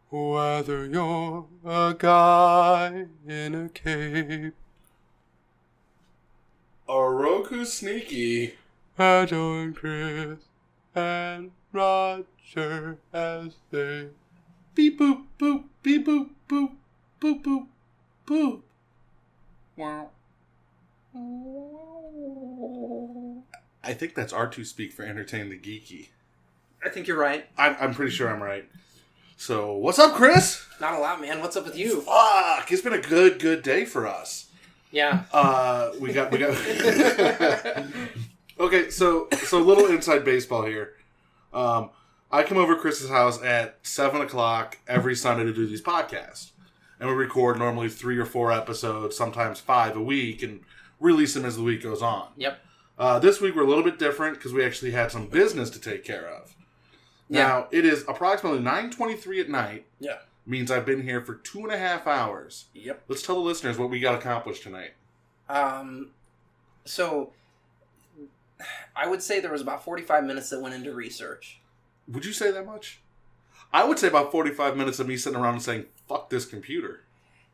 Whether you're a guy in a cape, Oroku Sneaky, Joe and Chris and Roger as they beep boop boop beep boop boop boop boop boop. Wow. I think that's R2 speak for Entertain the Geeky. I think you're right. I'm pretty sure I'm right. So, what's up, Chris? Not a lot, man. What's up with you? Fuck! It's been a good day for us. Yeah. We got. Okay, so a little inside baseball here. I come over to Chris's house at 7 o'clock every Sunday to do these podcasts. And we record normally 3 or 4 episodes, sometimes 5 a week, and release them as the week goes on. Yep. This week we're a little bit different because we actually had some business to take care of. Now, it is approximately 9:23 at night. Yeah. Means I've been here for 2.5 hours. Yep. Let's tell the listeners what we got accomplished tonight. So, I would say there was about 45 minutes that went into research. Would you say that much? I would say about 45 minutes of me sitting around and saying, fuck this computer.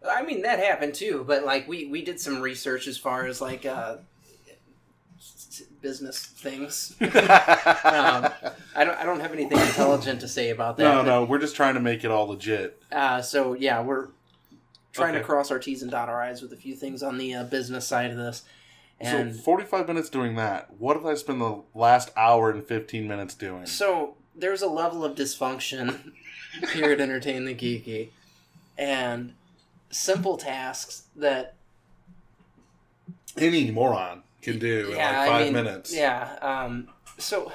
I mean, that happened too, but like we did some research as far as like business things. I don't have anything intelligent to say about that. No, we're just trying to make it all legit. So yeah, we're trying to cross our T's and dot our I's with a few things on the business side of this. And so 45 minutes doing that. What did I spend the last hour and 15 minutes doing? So there's a level of dysfunction here at Entertain the Geeky, and simple tasks that any moron can do in like 5 minutes. Yeah. So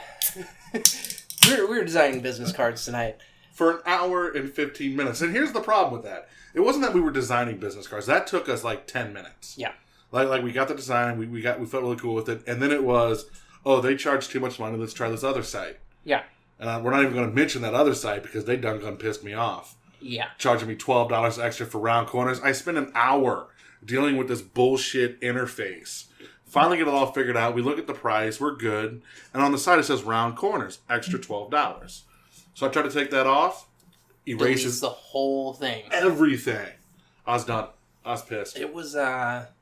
we were designing business cards tonight for an hour and 15 minutes. And here's the problem with that. It wasn't that we were designing business cards. That took us like 10 minutes. Yeah. Like we got the design, we felt really cool with it, and then it was, oh, they charge too much money, let's try this other site. Yeah. And we're not even going to mention that other site because they done pissed me off. Yeah. Charging me $12 extra for round corners. I spent an hour dealing with this bullshit interface. Finally get it all figured out. We look at the price. We're good. And on the side it says round corners. Extra $12. So I try to take that off. Erases the whole thing. Everything. I was done. I was pissed. It was, that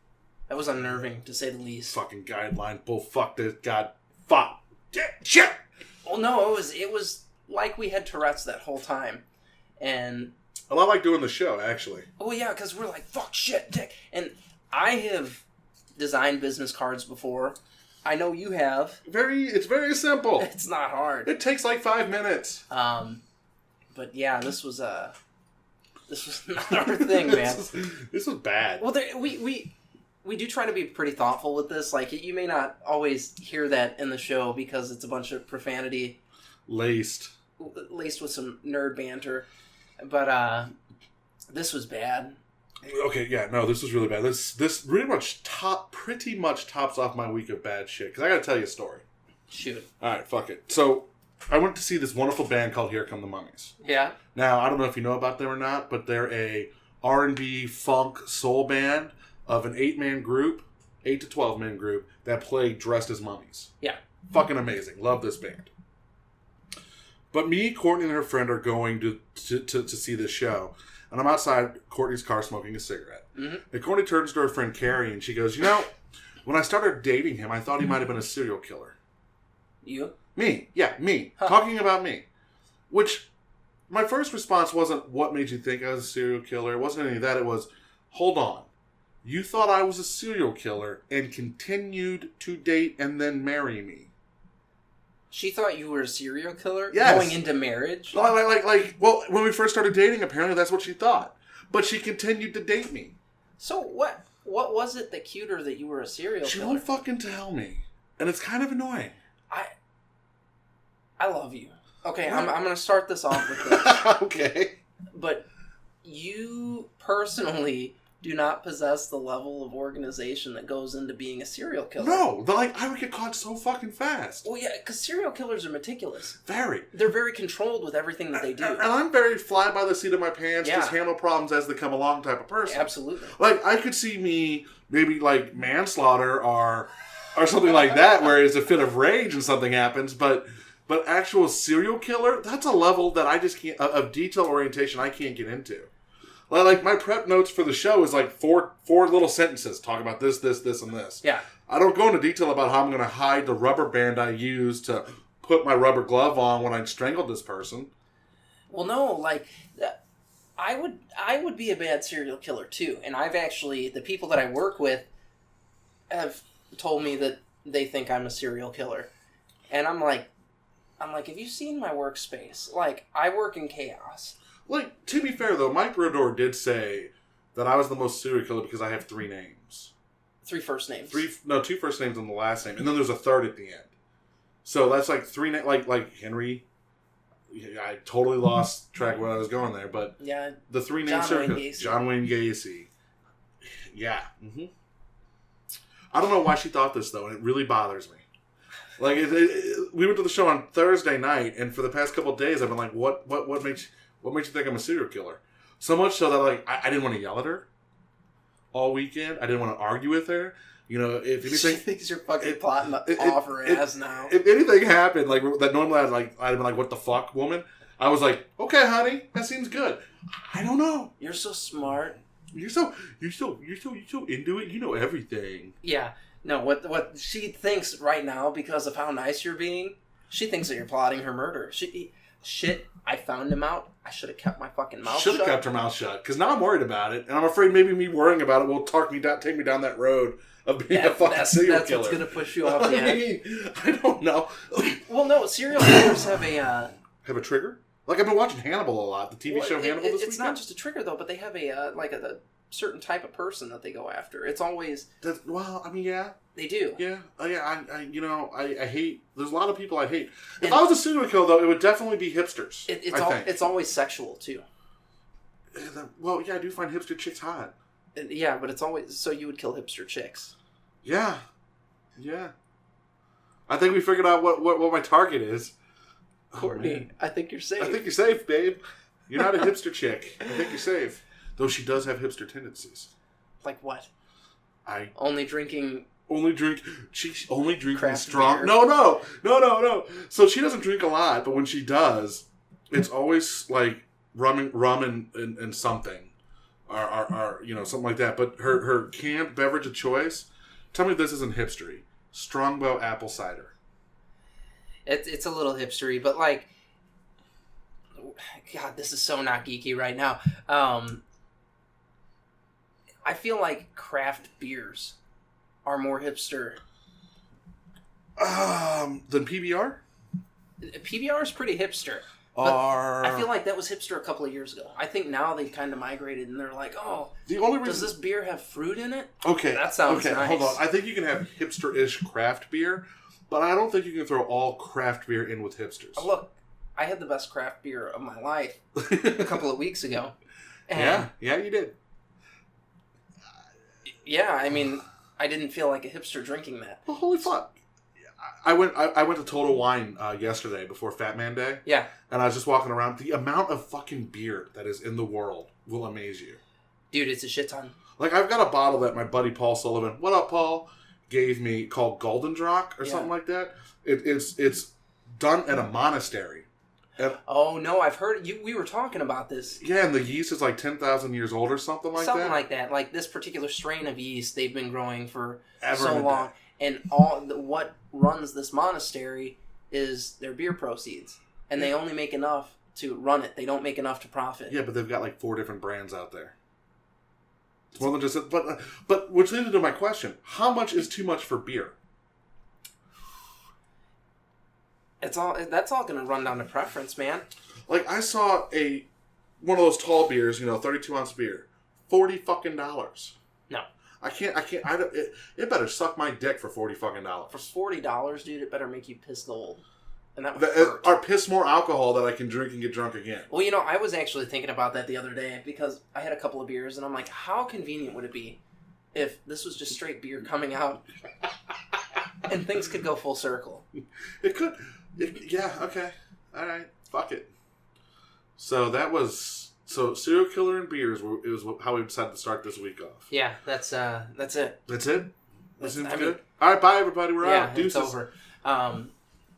was unnerving, to say the least. Fucking guideline. Bull fuck this. God. Fuck. Shit. Well, no, it was like we had Tourette's that whole time. And a lot like doing the show, actually. Oh, yeah, because we're like, fuck, shit, dick. And I have designed business cards before. I know you have. It's very simple. It's not hard. It takes like 5 minutes. But yeah, this was not our thing, man. This was bad. Well, we do try to be pretty thoughtful with this. Like, you may not always hear that in the show because it's a bunch of profanity. Laced with some nerd banter. But, this was bad. Okay, yeah, no, this was really bad. This pretty much tops off my week of bad shit. Because I gotta tell you a story. Shoot. Alright, fuck it. So, I went to see this wonderful band called Here Come the Mummies. Yeah. Now, I don't know if you know about them or not, but they're a R&B funk soul band of an 8-man group, 8 to 12-man group, that play dressed as mummies. Yeah. Fucking amazing. Love this band. But me, Courtney, and her friend are going to see this show. And I'm outside Courtney's car smoking a cigarette. Mm-hmm. And Courtney turns to her friend Carrie and she goes, when I started dating him, I thought he might have been a serial killer. You? Me. Yeah, me. Huh. Talking about me. Which, my first response wasn't, what made you think I was a serial killer? It wasn't any of that. It was, hold on. You thought I was a serial killer and continued to date and then marry me. She thought you were a serial killer? Yes. Going into marriage? Well, when we first started dating, apparently that's what she thought. But she continued to date me. So what was it that cued her that you were a serial killer? She won't fucking tell me. And it's kind of annoying. I love you. Okay, I'm going to start this off with this. Okay. But you personally do not possess the level of organization that goes into being a serial killer. No, I would get caught so fucking fast. Well, yeah, because serial killers are meticulous. Very. They're very controlled with everything that they do. And I'm very fly by the seat of my pants, just handle problems as they come along type of person. Absolutely. Like, I could see me maybe like manslaughter or something like that, where it's a fit of rage and something happens, but But actual serial killer, that's a level that I just can't, of detail orientation I can't get into. Like, my prep notes for the show is like four little sentences. Talk about this, and this. Yeah. I don't go into detail about how I'm going to hide the rubber band I used to put my rubber glove on when I strangled this person. Well, no, like, I would be a bad serial killer, too. And I've actually, the people that I work with have told me that they think I'm a serial killer. And I'm like, have you seen my workspace? Like, I work in chaos. Like, to be fair, though, Mike Rodor did say that I was the most serial killer because I have 3 names. 3 first names. 2 first names and the last name. And then there's a third at the end. So that's like 3 names, like Henry. I totally lost track of where I was going there, but yeah, the 3 names are John Wayne Gacy. Yeah. Mm-hmm. I don't know why she thought this, though, and it really bothers me. Like, we went to the show on Thursday night, and for the past couple of days, I've been like, what makes you think I'm a serial killer? So much so that, like, I didn't want to yell at her all weekend. I didn't want to argue with her. You know, if anything... She thinks you're fucking plotting off her ass now. If anything happened, like, that normally I'd have been like, what the fuck, woman? I was like, okay, honey, that seems good. I don't know. You're so smart. You're so into it. You know everything. Yeah. No, what she thinks right now, because of how nice you're being, she thinks that you're plotting her murder. Shit, I found him out. I should have kept my fucking mouth shut. Should have kept her mouth shut, because now I'm worried about it, and I'm afraid maybe me worrying about it will take me down that road of being a fucking serial killer. That's what's going to push you off the edge. I don't know. Well, no, serial killers have a... have a trigger? Like, I've been watching Hannibal a lot, the TV show Hannibal this weekend. It's not just a trigger, though, but they have a certain type of person that they go after. It's always... yeah. They do. Yeah. I hate... There's a lot of people I hate. If I was a serial killer, though, it would definitely be hipsters, It's always sexual, too. Well, yeah, I do find hipster chicks hot. Yeah, but it's always... So you would kill hipster chicks. Yeah. Yeah. I think we figured out what my target is. Courtney, I think you're safe. I think you're safe, babe. You're not a hipster chick. I think you're safe. Though she does have hipster tendencies. Like what? She's only drinking strong. Beer. No. So she doesn't drink a lot, but when she does, it's always like rum and something, or something like that. But her canned beverage of choice. Tell me this isn't hipstery. Strongbow apple cider. It's a little hipstery, but like, God, this is so not geeky right now. I feel like craft beers are more hipster. Than PBR? PBR is pretty hipster. I feel like that was hipster a couple of years ago. I think now they've kind of migrated and they're like, does this beer have fruit in it? Okay. That sounds nice. Hold on. I think you can have hipster-ish craft beer, but I don't think you can throw all craft beer in with hipsters. Look, I had the best craft beer of my life a couple of weeks ago. And yeah, you did. Yeah, I mean, I didn't feel like a hipster drinking that. Well, holy fuck. I went to Total Wine yesterday before Fat Man Day. Yeah. And I was just walking around. The amount of fucking beer that is in the world will amaze you. Dude, it's a shit ton. Like, I've got a bottle that my buddy Paul Sullivan, what up, Paul, gave me called Goldendrach or something like that. It's done at a monastery. And, oh, no, I've heard... we were talking about this. Yeah, and the yeast is like 10,000 years old or something like that. Something like that. Like, this particular strain of yeast, they've been growing for Ever so long. And what runs this monastery is their beer proceeds. And they only make enough to run it. They don't make enough to profit. Yeah, but they've got like 4 different brands out there. It's more than just... But which leads to my question. How much is too much for beer? That's all going to run down to preference, man. Like, I saw one of those tall beers, 32-ounce beer. $40 fucking. No. I can't, it better suck my dick for $40 fucking. For $40, dude, it better make you piss gold. And that would hurt. Or piss more alcohol that I can drink and get drunk again. Well, I was actually thinking about that the other day because I had a couple of beers and I'm like, how convenient would it be if this was just straight beer coming out and things could go full circle? It could. Yeah, okay. All right. Fuck it. So that was... So, serial killer and beers was how we decided to start this week off. Yeah, that's it. That's it? That seems good? All right, bye, everybody. We're out. Deuces. It's over.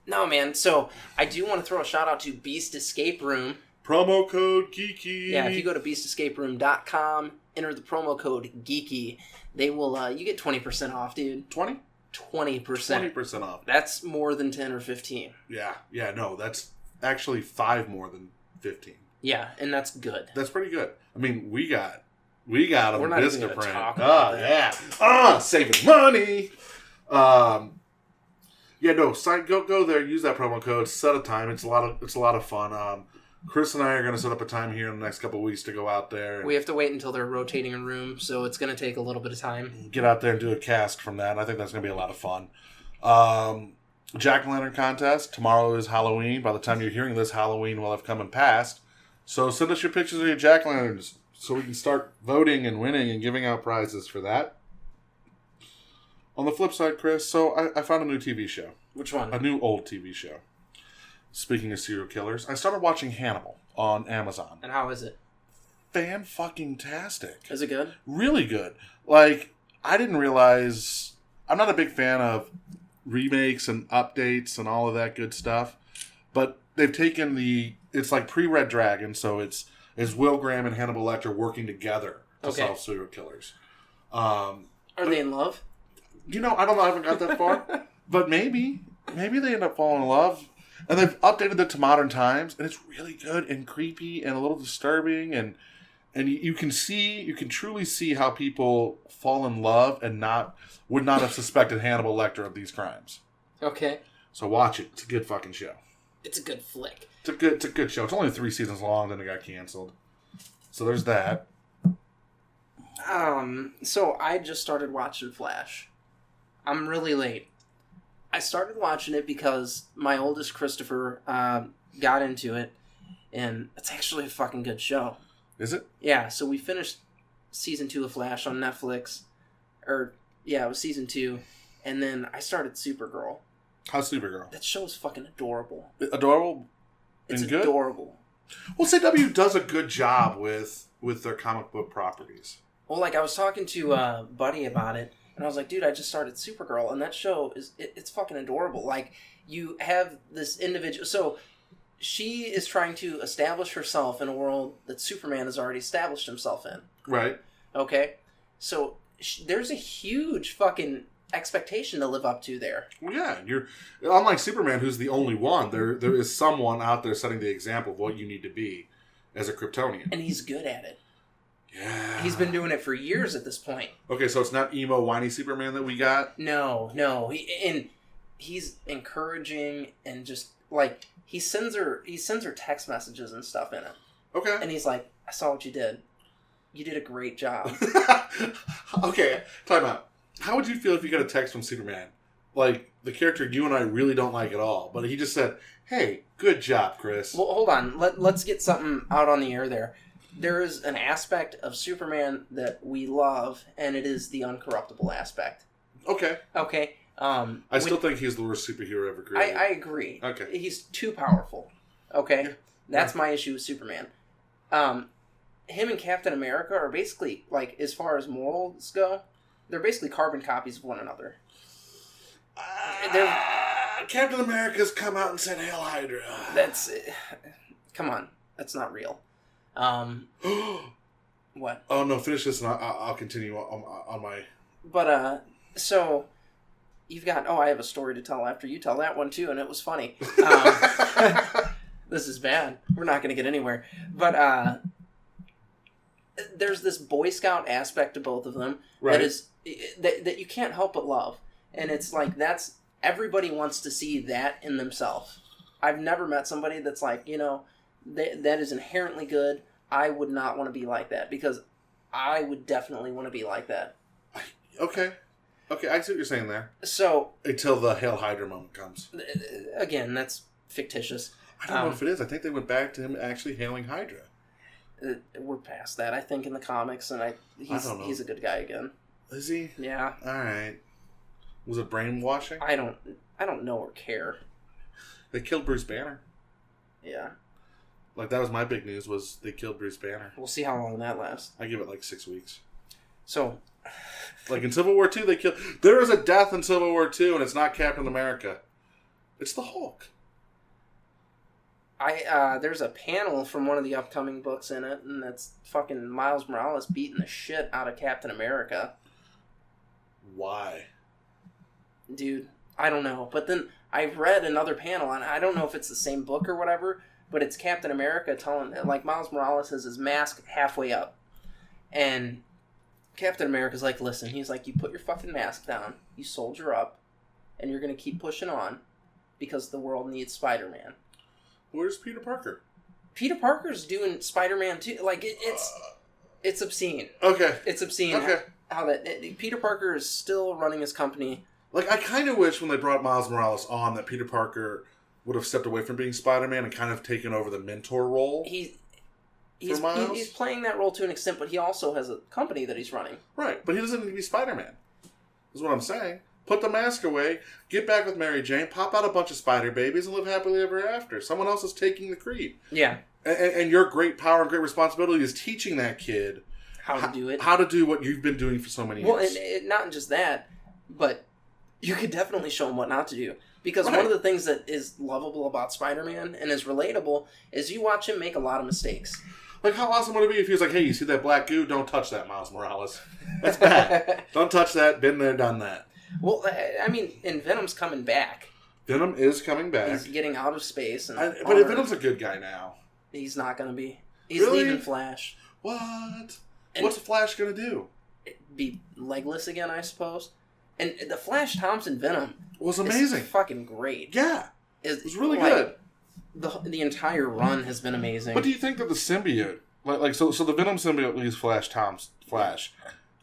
No, man. So I do want to throw a shout out to Beast Escape Room. Promo code Geeky. Yeah, if you go to beastescaperoom.com, enter the promo code Geeky, they will. You get 20% off, dude. 20? 20%. 20% off. That's more than 10 or 15. Yeah. No, that's actually 5 more than 15. Yeah, and that's good. That's pretty good. I mean, we got them. We're not even going to talk about that. Yeah. Saving money. Yeah, no. Go there. Use that promo code. Set a time. It's a lot of fun. Chris and I are going to set up a time here in the next couple of weeks to go out there. We have to wait until they're rotating a room, so it's going to take a little bit of time. Get out there and do a cast from that. I think that's going to be a lot of fun. Jack-o'-lantern contest. Tomorrow is Halloween. By the time you're hearing this, Halloween will have come and passed. So send us your pictures of your jack-o'-lanterns so we can start voting and winning and giving out prizes for that. On the flip side, Chris, so I found a new TV show. Which one? A new old TV show. Speaking of serial killers, I started watching Hannibal on Amazon. And how is it? Fan-fucking-tastic. Is it good? Really good. Like, I didn't realize... I'm not a big fan of remakes and updates and all of that good stuff. But they've taken it's like pre-Red Dragon, so it's Will Graham and Hannibal Lecter working together to solve serial killers. Are they in love? I don't know. I haven't got that far. But maybe they end up falling in love. And they've updated it to modern times, and it's really good and creepy and a little disturbing, and you can truly see how people fall in love and would not have suspected Hannibal Lecter of these crimes. Okay. So watch it. It's a good fucking show. It's a good flick. It's a good show. It's only 3 seasons long, then it got canceled. So there's that. So I just started watching Flash. I'm really late. I started watching it because my oldest Christopher got into it, and it's actually a fucking good show. Is it? Yeah, so we finished season 2 of Flash on Netflix. It was season 2, and then I started Supergirl. How's Supergirl? That show's fucking adorable. Adorable? It's and good? Adorable. Well, CW does a good job with their comic book properties. Well, I was talking to Buddy about it, and I was like, dude, I just started Supergirl, and that show it's fucking adorable. Like, you have this individual... So, she is trying to establish herself in a world that Superman has already established himself in. Right. Okay? So, there's a huge fucking expectation to live up to there. Well, yeah. You're unlike Superman, who's the only one. There is someone out there setting the example of what you need to be as a Kryptonian. And he's good at it. Yeah. He's been doing it for years at this point. Okay, so it's not emo, whiny Superman that we got? No. He's encouraging and just, like, he sends her text messages and stuff in it. Okay. And he's like, I saw what you did. You did a great job. Okay, time out. How would you feel if you got a text from Superman? Like, the character you and I really don't like at all, but he just said, hey, good job, Chris. Well, hold on. Let's get something out on the air there. There is an aspect of Superman that we love, and it is the uncorruptible aspect. Okay. Okay. I still think he's the worst superhero ever created. I agree. Okay. He's too powerful. Okay? Yeah. That's my issue with Superman. Him and Captain America are basically, like, as far as morals go, they're basically carbon copies of one another. Captain America's come out and said, Hail Hydra. Come on. That's not real. What? Oh, no, finish this and I'll continue on my... But, so... You've got... Oh, I have a story to tell after you tell that one, too, and it was funny. This is bad. We're not going to get anywhere. But, there's this Boy Scout aspect to both of them right. that you can't help but love. And it's like, everybody wants to see that in themselves. I've never met somebody that's like, that is inherently good. I would not want to be like that, because I would definitely want to be like that. Okay, I see what you're saying there. So... Until the Hail Hydra moment comes. Again, that's fictitious. I don't know if it is. I think they went back to him actually hailing Hydra. We're past that, I think, in the comics, and he's a good guy again. Is he? Yeah. Alright. Was it brainwashing? I don't know or care. They killed Bruce Banner. Yeah. Like, that was my big news, was they killed Bruce Banner. We'll see how long that lasts. I give it like 6 weeks. So... Like in Civil War II, there is a death in Civil War II, and it's not Captain America. It's the Hulk. There's a panel from one of the upcoming books in it, and that's fucking Miles Morales beating the shit out of Captain America. Why? Dude, I don't know. But then I read another panel, and I don't know if it's the same book or whatever, but it's Captain America telling, like, Miles Morales has his mask halfway up. And Captain America's like, listen, he's like, you put your fucking mask down, you soldier up, and you're going to keep pushing on because the world needs Spider-Man. Where's Peter Parker? Peter Parker's doing Spider-Man too. Like, it's obscene. Okay. It's obscene. Okay. How Peter Parker is still running his company. Like, I kind of wish when they brought Miles Morales on that Peter Parker would have stepped away from being Spider-Man and kind of taken over the mentor role. He's playing that role to an extent, but he also has a company that he's running. Right, but he doesn't need to be Spider-Man. Is what I'm saying. Put the mask away, get back with Mary Jane, pop out a bunch of spider babies, and live happily ever after. Someone else is taking the creed. Yeah. And your great power and great responsibility is teaching that kid how to do it. How to do what you've been doing for so many years. Well, and not just that, but you could definitely show him what not to do. Because one of the things that is lovable about Spider-Man and is relatable is you watch him make a lot of mistakes. Like, how awesome would it be if he was like, hey, you see that black goo? Don't touch that, Miles Morales. That's bad. Don't touch that. Been there, done that. Well, I mean, and Venom's coming back. Venom is coming back. He's getting out of space. But Venom's a good guy now. He's not going to be. He's really? leaving Flash. What? What's Flash going to do? Be legless again, I suppose. And the Flash Thompson Venom was amazing. Is fucking great. Yeah. It was really good. The entire run has been amazing. But do you think that the symbiote, so the Venom symbiote leaves Flash.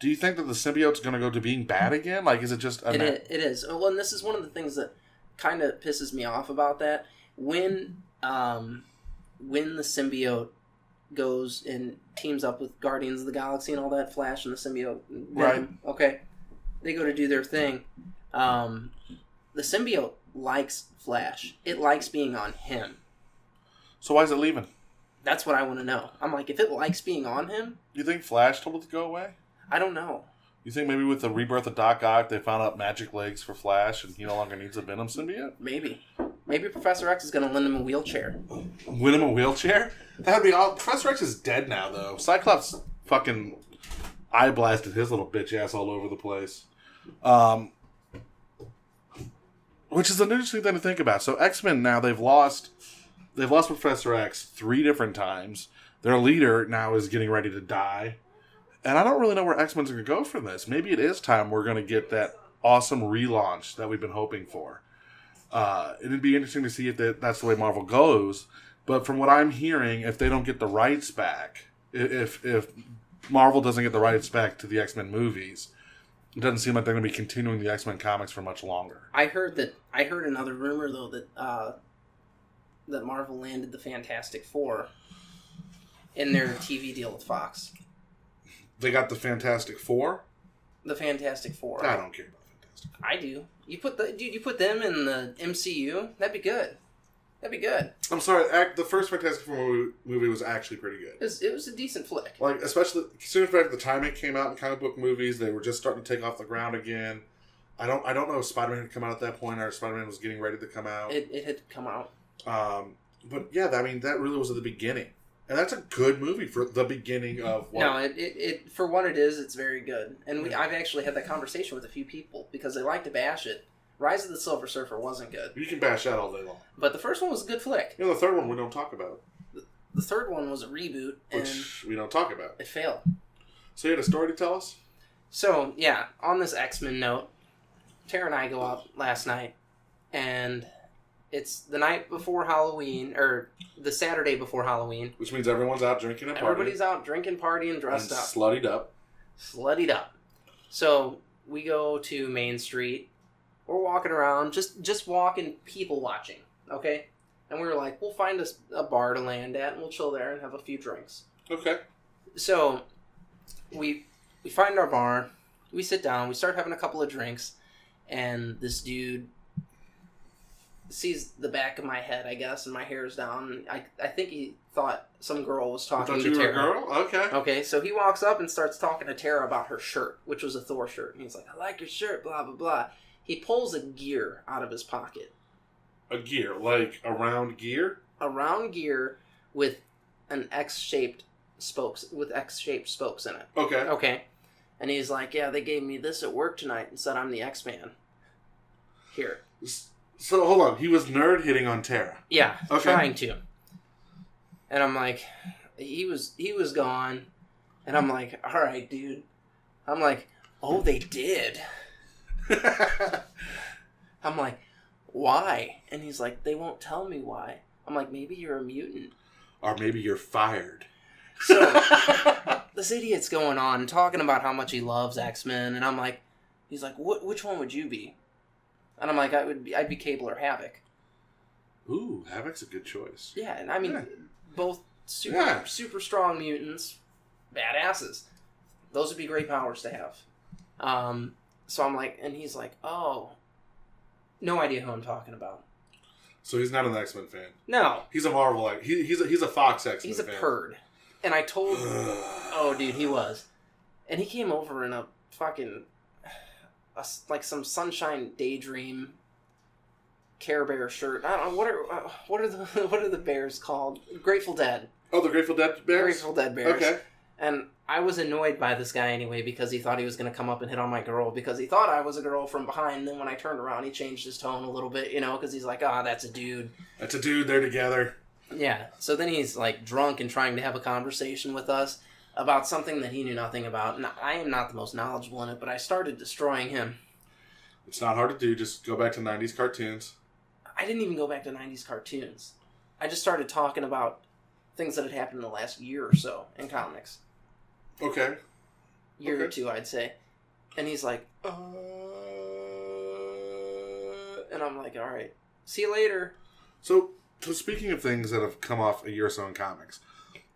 Do you think that the symbiote's going to go to being bad again? Like, is it just... It is. Well, and this is one of the things that kind of pisses me off about that. When the symbiote goes and teams up with Guardians of the Galaxy and all that, Flash and the symbiote... Right. Okay. They go to do their thing. The symbiote likes Flash. It likes being on him. So why is it leaving? That's what I want to know. I'm like, if it likes being on him... You think Flash told it to go away? I don't know. You think maybe with the rebirth of Doc Ock, they found out magic legs for Flash and he no longer needs a Venom symbiote? Maybe. Maybe Professor X is going to lend him a wheelchair. Win him a wheelchair? That'd be all. Professor X is dead now, though. Cyclops fucking eye blasted his little bitch ass all over the place. Which is an interesting thing to think about. So X-Men now, they've lost Professor X 3 different times. Their leader now is getting ready to die. And I don't really know where X-Men's going to go from this. Maybe it is time we're going to get that awesome relaunch that we've been hoping for. It'd be interesting to see if that's the way Marvel goes. But from what I'm hearing, if they don't get the rights back, if Marvel doesn't get the rights back to the X-Men movies, it doesn't seem like they're going to be continuing the X-Men comics for much longer. I heard another rumor, though, that Marvel landed the Fantastic Four in their TV deal with Fox. They got the Fantastic Four? The Fantastic Four. I don't care about Fantastic Four. I do. You put them in the MCU? That'd be good. That'd be good. I'm sorry, the first Fantastic Four movie was actually pretty good. It was a decent flick. Like, especially considering the fact the time it came out in comic book movies, they were just starting to take off the ground again. I don't know if Spider-Man had come out at that point or Spider-Man was getting ready to come out. It had come out. But yeah, I mean, that really was at the beginning. And that's a good movie for the beginning of what... No, it for what it is, it's very good. And I've actually had that conversation with a few people because they like to bash it. Rise of the Silver Surfer wasn't good. You can bash that all day long. But the first one was a good flick. You know, the third one we don't talk about. The third one was a reboot. Which we don't talk about. It failed. So you had a story to tell us? So, yeah, on this X-Men note, Tara and I go out last night, and it's the night before Halloween, or the Saturday before Halloween. Which means everyone's out drinking and partying. Everybody's out drinking, partying, dressed and up. Sluttied up. Sluttied up. So, we go to Main Street. We're walking around, just walking, people watching, okay? And we were like, we'll find us a bar to land at, and we'll chill there and have a few drinks. Okay. So, we find our bar, we sit down, we start having a couple of drinks, and this dude sees the back of my head, I guess, and my hair's down. I think he thought some girl was talking to Tara. You were a girl? Okay. Okay, so he walks up and starts talking to Tara about her shirt, which was a Thor shirt. And he's like, I like your shirt, blah, blah, blah. He pulls a gear out of his pocket. A gear, like a round gear? A round gear with an X-shaped spokes, with X-shaped spokes in it. Okay. Okay. And he's like, yeah, they gave me this at work tonight and said I'm the X-Man. Here. So, hold on. He was nerd hitting on Tara. Yeah, okay. Trying to. And I'm like, he was gone. And I'm like, all right, dude. I'm like, oh, they did. I'm like, why? And he's like, they won't tell me why. I'm like, maybe you're a mutant. Or maybe you're fired. So, this idiot's going on, talking about how much he loves X-Men, and I'm like, he's like, which one would you be? And I'm like, I'd be Cable or Havoc. Ooh, Havoc's a good choice. Yeah, and I mean, yeah. both super strong mutants, badasses. Those would be great powers to have. So I'm like, and he's like, oh, no idea who I'm talking about. So he's not an X-Men fan. No, he's a Marvel. He's a Fox X-Men. He's a fan. Purd. And I told, oh, dude, he was, and he came over in a fucking, like some Sunshine Daydream Care Bear shirt. I don't know what are the bears called? Grateful Dead. Oh, the Grateful Dead bears. Grateful Dead bears. Okay. And I was annoyed by this guy anyway because he thought he was going to come up and hit on my girl because he thought I was a girl from behind. And then when I turned around, he changed his tone a little bit, because he's like, that's a dude. That's a dude. They're together. Yeah. So then he's like drunk and trying to have a conversation with us about something that he knew nothing about. And I am not the most knowledgeable in it, but I started destroying him. It's not hard to do. Just go back to 90s cartoons. I didn't even go back to 90s cartoons. I just started talking about things that had happened in the last year or so in comics. Okay. Year or two, I'd say. And he's like, and I'm like, all right, see you later. So speaking of things that have come off a year or so in comics,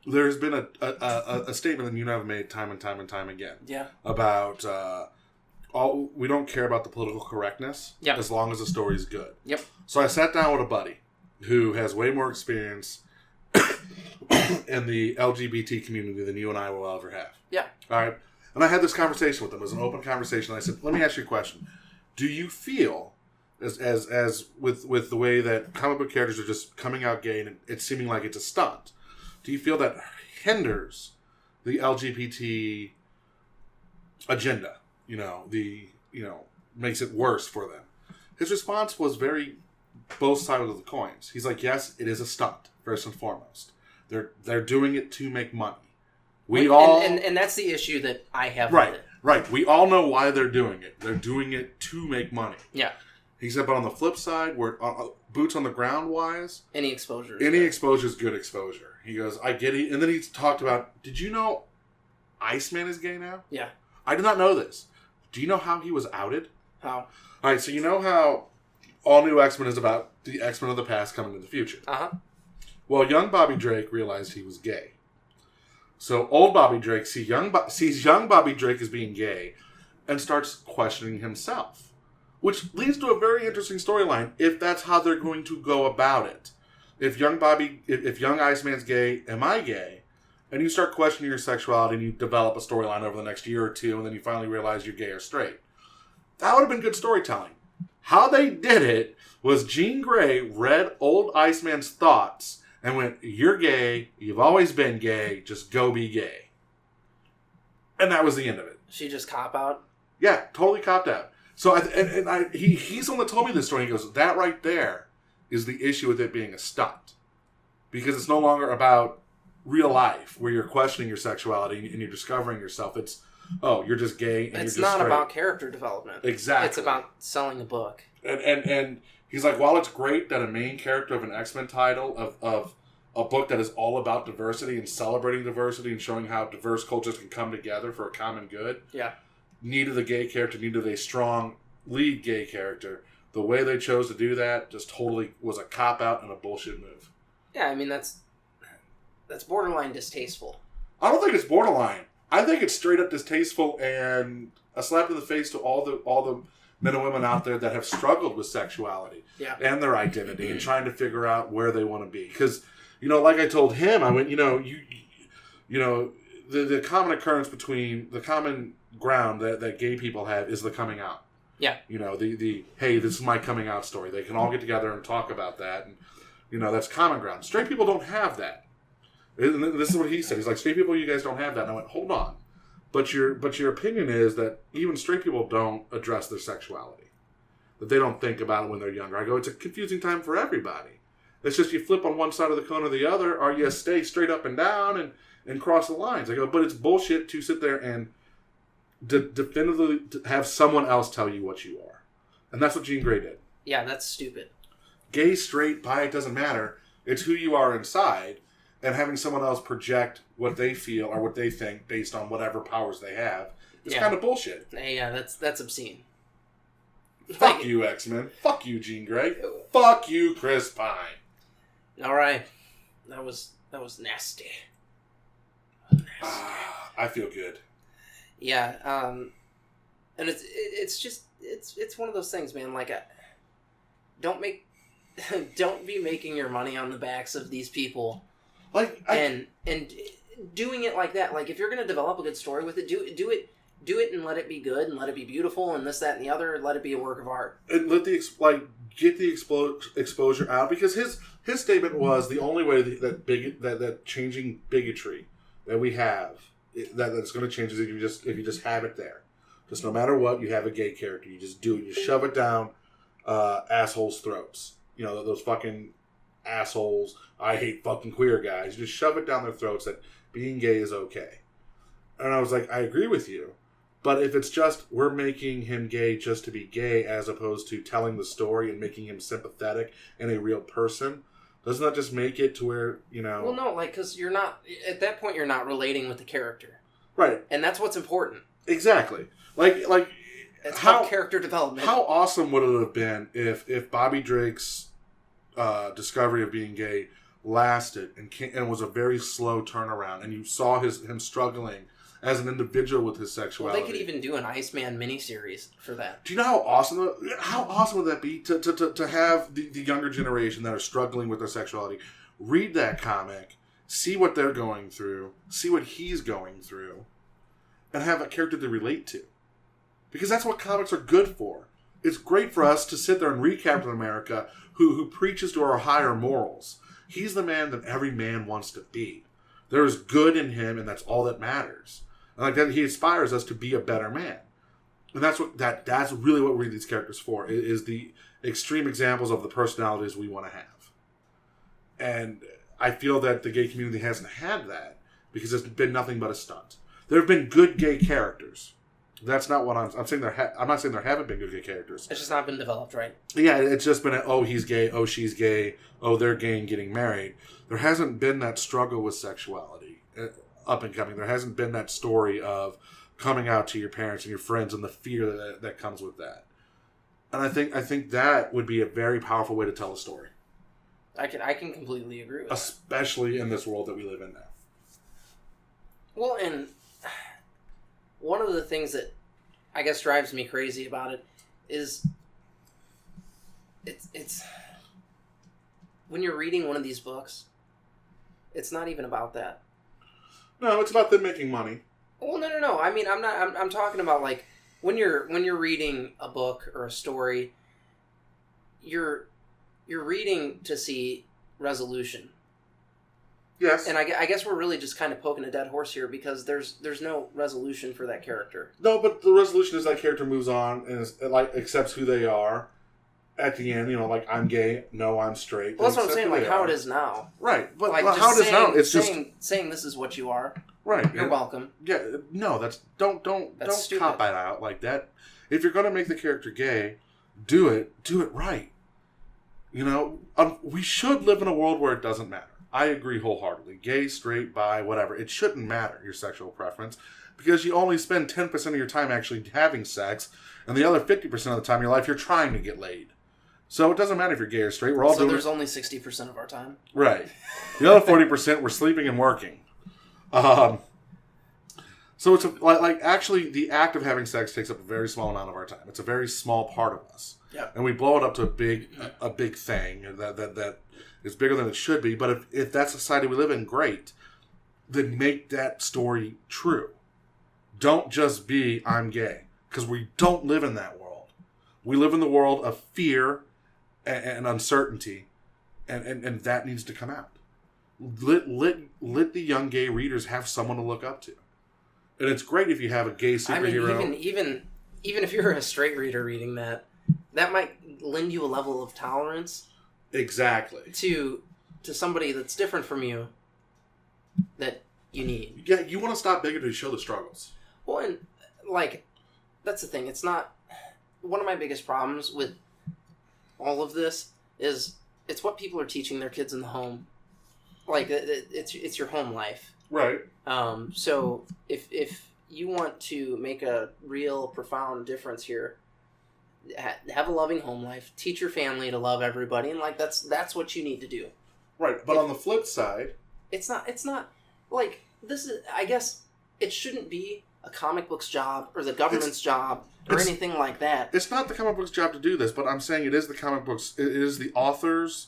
there's been a statement that you and I have made time and time again. Yeah. About we don't care about the political correctness as long as the story's good. Yep. So I sat down with a buddy who has way more experience in the LGBT community than you and I will ever have. Yeah. All right. And I had this conversation with him. It was an open conversation. I said, let me ask you a question. Do you feel, as with the way that comic book characters are just coming out gay and it's seeming like it's a stunt, do you feel that hinders the LGBT agenda? Makes it worse for them? His response was very both sides of the coins. He's like, yes, it is a stunt, first and foremost. They're doing it to make money. And that's the issue that I have with it. Right. We all know why they're doing it. They're doing it to make money. Yeah. He said, but on the flip side, where boots on the ground wise, any exposure is good exposure. He goes, I get it. And then he talked about, did you know Iceman is gay now? Yeah. I did not know this. Do you know how he was outed? How? All right, so you know how All New X-Men is about the X-Men of the past coming to the future. Uh-huh. Well, young Bobby Drake realized he was gay. So old Bobby Drake sees young Bobby Drake as being gay and starts questioning himself. Which leads to a very interesting storyline if that's how they're going to go about it. If young Iceman's gay, am I gay? And you start questioning your sexuality and you develop a storyline over the next year or two and then you finally realize you're gay or straight. That would have been good storytelling. How they did it was Jean Grey read old Iceman's thoughts and went, you're gay, you've always been gay, just go be gay. And that was the end of it. She just cop out? Yeah, totally copped out. So he's the one that told me this story. He goes, that right there is the issue with it being a stunt. Because it's no longer about real life where you're questioning your sexuality and you're discovering yourself. It's, you're just gay and you're just not straight. About character development. Exactly. It's about selling a book. And he's like, while it's great that a main character of an X-Men title of a book that is all about diversity and celebrating diversity and showing how diverse cultures can come together for a common good. Yeah. Needed a gay character, needed a strong lead gay character. The way they chose to do that just totally was a cop-out and a bullshit move. Yeah, I mean, that's borderline distasteful. I don't think it's borderline. I think it's straight up distasteful and a slap in the face to all the men and women out there that have struggled with sexuality and their identity and trying to figure out where they want to be. Because, like I told him, I went, the common occurrence between the common ground that gay people have is the coming out. Yeah. You know, the hey, this is my coming out story. They can all get together and talk about that, and you know, that's common ground. Straight people don't have that. And this is what he said. He's like, straight people, you guys don't have that. And I went, hold on. But your opinion is that even straight people don't address their sexuality. That they don't think about it when they're younger. I go, it's a confusing time for everybody. It's just you flip on one side of the cone or the other, or you stay straight up and down and cross the lines. I go, but it's bullshit to sit there and definitively have someone else tell you what you are. And that's what Jean Grey did. Yeah, that's stupid. Gay, straight, bi, it doesn't matter. It's who you are inside. And having someone else project what they feel or what they think based on whatever powers they have is kind of bullshit. Yeah, that's obscene. Fuck you, X-Men. Fuck you, Jean Grey. Fuck you, Chris Pine. All right, that was nasty. I feel good. Yeah, and it's one of those things, man. Like, don't be making your money on the backs of these people. Like, and doing it like that. Like, if you're gonna develop a good story with it, do it and let it be good and let it be beautiful and this, that, and the other. Let it be a work of art. And let get the exposure out, because his statement was the only way that changing bigotry that we have that's going to change is if you just have it there. Just no matter what, you have a gay character. You just do it. You shove it down assholes' throats. You know, those fucking assholes. I hate fucking queer guys. You just shove it down their throats that being gay is okay. And I was like, I agree with you. But if it's just we're making him gay just to be gay as opposed to telling the story and making him sympathetic and a real person, doesn't that just make it to where, you know... Well, no, like, because you're not... At that point, you're not relating with the character. Right. And that's what's important. Exactly. Like it's called character development. How awesome would it have been if Bobby Drake's discovery of being gay lasted and was a very slow turnaround, and you saw him struggling as an individual with his sexuality. Well, they could even do an Iceman miniseries for that. Do you know how awesome would that be to have the younger generation that are struggling with their sexuality read that comic, see what they're going through, see what he's going through, and have a character to relate to? Because that's what comics are good for. It's great for us to sit there and read Captain America, who preaches to our higher morals. He's the man that every man wants to be. There is good in him, and that's all that matters. And like that, he inspires us to be a better man. And that's really what we read these characters for, is the extreme examples of the personalities we want to have. And I feel that the gay community hasn't had that because it's been nothing but a stunt. There have been good gay characters. That's not what I'm saying. I'm not saying there haven't been good gay characters. It's just not been developed right. Yeah, it's just been oh, he's gay, oh, she's gay, oh, they're gay and getting married. There hasn't been that struggle with sexuality up and coming. There hasn't been that story of coming out to your parents and your friends and the fear that comes with that. And I think that would be a very powerful way to tell a story. I can completely agree with that. Especially in this world that we live in now. Well, and one of the things that I guess drives me crazy about it is it's when you're reading one of these books, it's not even about that. No, it's about them making money. Well, no. I mean, I'm talking about like when you're reading a book or a story, you're reading to see resolution. Yes. And I guess we're really just kind of poking a dead horse here because there's no resolution for that character. No, but the resolution is that character moves on and accepts who they are. At the end, like, I'm gay, no, I'm straight. Well, that's what I'm saying, like how it is now. Right. But like, how it is now, it's saying this is what you are. Right. You're welcome. Yeah, no, don't cop that out like that. If you're going to make the character gay, do it right. We should live in a world where it doesn't matter. I agree wholeheartedly. Gay, straight, bi, whatever. It shouldn't matter, your sexual preference, because you only spend 10% of your time actually having sex, and the other 50% of the time of your life you're trying to get laid. So it doesn't matter if you're gay or straight. We're all doing. So there's only 60% of our time. Right. The other 40% we're sleeping and working. So it's actually the act of having sex takes up a very small amount of our time. It's a very small part of us. Yeah. And we blow it up to a big thing that is bigger than it should be. But if that's the society we live in, great. Then make that story true. Don't just be I'm gay, because we don't live in that world. We live in the world of fear and uncertainty, and that needs to come out. Let the young gay readers have someone to look up to. And it's great if you have a gay superhero. I mean, even if you're a straight reader reading that might lend you a level of tolerance. Exactly. To somebody that's different from you that you need. Yeah, you want to stop bigotry to show the struggles. Well, and, like, that's the thing. It's not... One of my biggest problems with all of this is it's what people are teaching their kids in the home. Like, it's your home life. Right. So, if you want to make a real, profound difference here, have a loving home life, teach your family to love everybody, and, like, that's what you need to do. Right, but on the flip side... It's not, like, this is, I guess, it shouldn't be a comic book's job, or the government's job, or anything like that. It's not the comic book's job to do this, but I'm saying it is the comic book's, it is the author's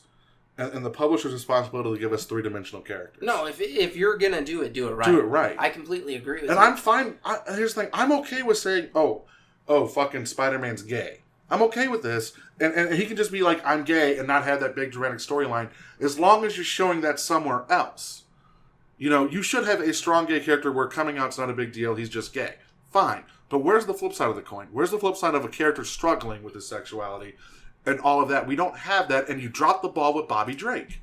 and the publisher's responsibility to give us three-dimensional characters. No, if you're gonna do it right. Do it right. I completely agree with you. And I'm fine, here's the thing, I'm okay with saying, oh, fucking Spider-Man's gay. I'm okay with this, and he can just be like, I'm gay, and not have that big dramatic storyline, as long as you're showing that somewhere else. You know, you should have a strong gay character where coming out's not a big deal, he's just gay. Fine. But where's the flip side of the coin? Where's the flip side of a character struggling with his sexuality and all of that? We don't have that, and you drop the ball with Bobby Drake.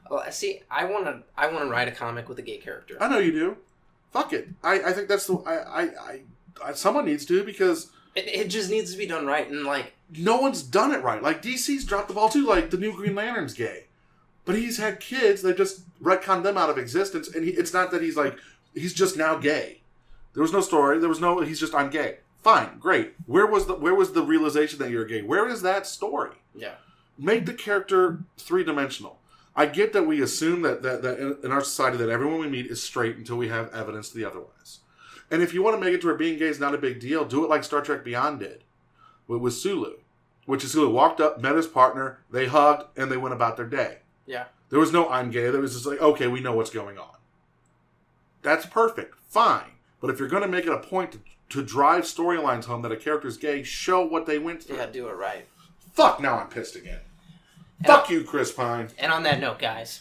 Well, see, I want to write a comic with a gay character. I know you do. Fuck it. I think that's the... someone needs to, because... It just needs to be done right, and, like... No one's done it right. Like, DC's dropped the ball, too. Like, the new Green Lantern's gay. But he's had kids, they just retconned them out of existence, and it's not that he's, like... He's just now gay. There was no story. There was no... He's just, I'm gay. Fine. Great. Where was the realization that you're gay? Where is that story? Yeah. Make the character three-dimensional. I get that we assume that in our society that everyone we meet is straight until we have evidence to the otherwise. And if you want to make it to where being gay is not a big deal, do it like Star Trek Beyond did with Sulu. Which is Sulu walked up, met his partner, they hugged, and they went about their day. Yeah. There was no I'm gay. There was just like, okay, we know what's going on. That's perfect. Fine. But if you're going to make it a point to drive storylines home that a character's gay, show what they went through. Yeah, do it right. Fuck, now I'm pissed again. Fuck you, Chris Pine. And on that note, guys,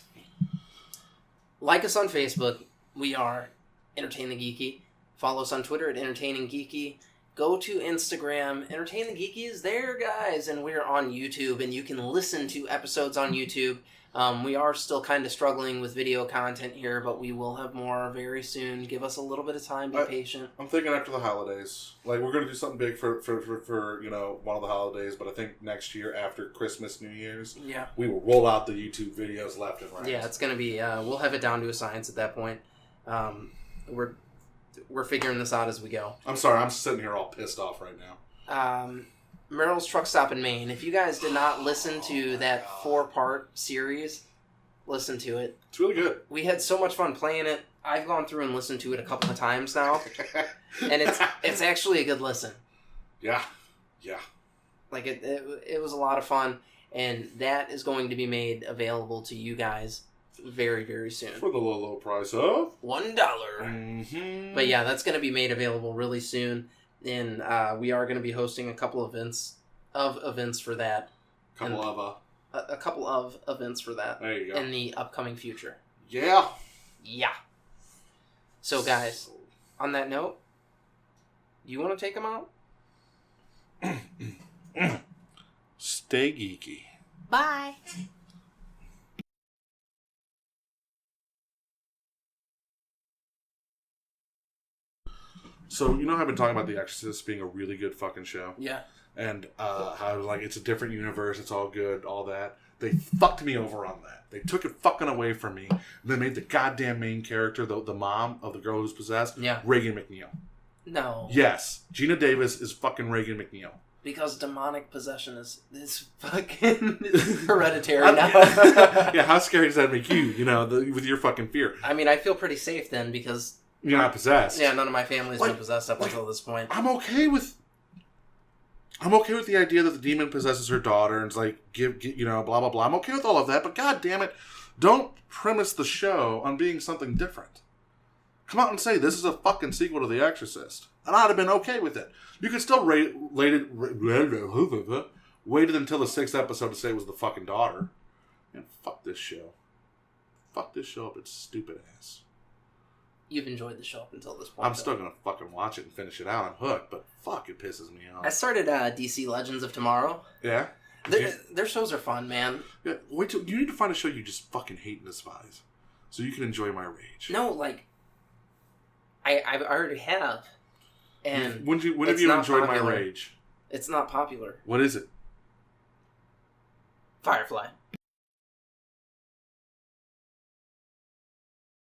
like us on Facebook. We are Entertain the Geeky. Follow us on Twitter at Entertaining Geeky. Go to Instagram. Entertain the Geeky is there, guys. And we're on YouTube, and you can listen to episodes on YouTube. We are still kind of struggling with video content here, but we will have more very soon. Give us a little bit of time. Be patient. I'm thinking after the holidays. Like, we're going to do something big for one of the holidays, but I think next year after Christmas, New Year's, we will roll out the YouTube videos left and right. Yeah, it's going to be, we'll have it down to a science at that point. We're figuring this out as we go. I'm sorry, I'm sitting here all pissed off right now. Merrill's Truck Stop in Maine. If you guys did not listen to that 4-part series, listen to it. It's really good. We had so much fun playing it. I've gone through and listened to it a couple of times now, and it's actually a good listen. Yeah. Like it was a lot of fun, and that is going to be made available to you guys very, very soon. For the low price of $1. Mm-hmm. But yeah, that's going to be made available really soon. And we are going to be hosting a couple of events for that. A couple of events for that. There you go. In the upcoming future. Yeah. So guys, on that note, you want to take them out? Stay geeky. Bye. So, you know how I've been talking about The Exorcist being a really good fucking show? Yeah. And how, like, it's a different universe, it's all good, all that. They fucked me over on that. They took it fucking away from me. And they made the goddamn main character, the mom of the girl who's possessed, Reagan McNeil. No. Yes. Gina Davis is fucking Reagan McNeil. Because demonic possession is fucking hereditary now. Yeah, how scary does that make you, with your fucking fear? I mean, I feel pretty safe then because... You're not possessed. Yeah, none of my family's been possessed up until this point. I'm okay with the idea that the demon possesses her daughter and it's like, give blah, blah, blah. I'm okay with all of that, but god damn it, don't premise the show on being something different. come out and say this is a fucking sequel to The Exorcist. And I'd have been okay with it. You could still waited until the 6th episode to say it was the fucking daughter. And fuck this show. Fuck this show up its stupid ass. You've enjoyed the show up until this point. I'm still gonna fucking watch it and finish it out. I'm hooked, but fuck, it pisses me off. I started DC Legends of Tomorrow. Yeah? Their shows are fun, man. Yeah, wait till you need to find a show you just fucking hate and despise. So you can enjoy my rage. No, like I already have. And when have you enjoyed popular. my rage? It's not popular. What is it? Firefly.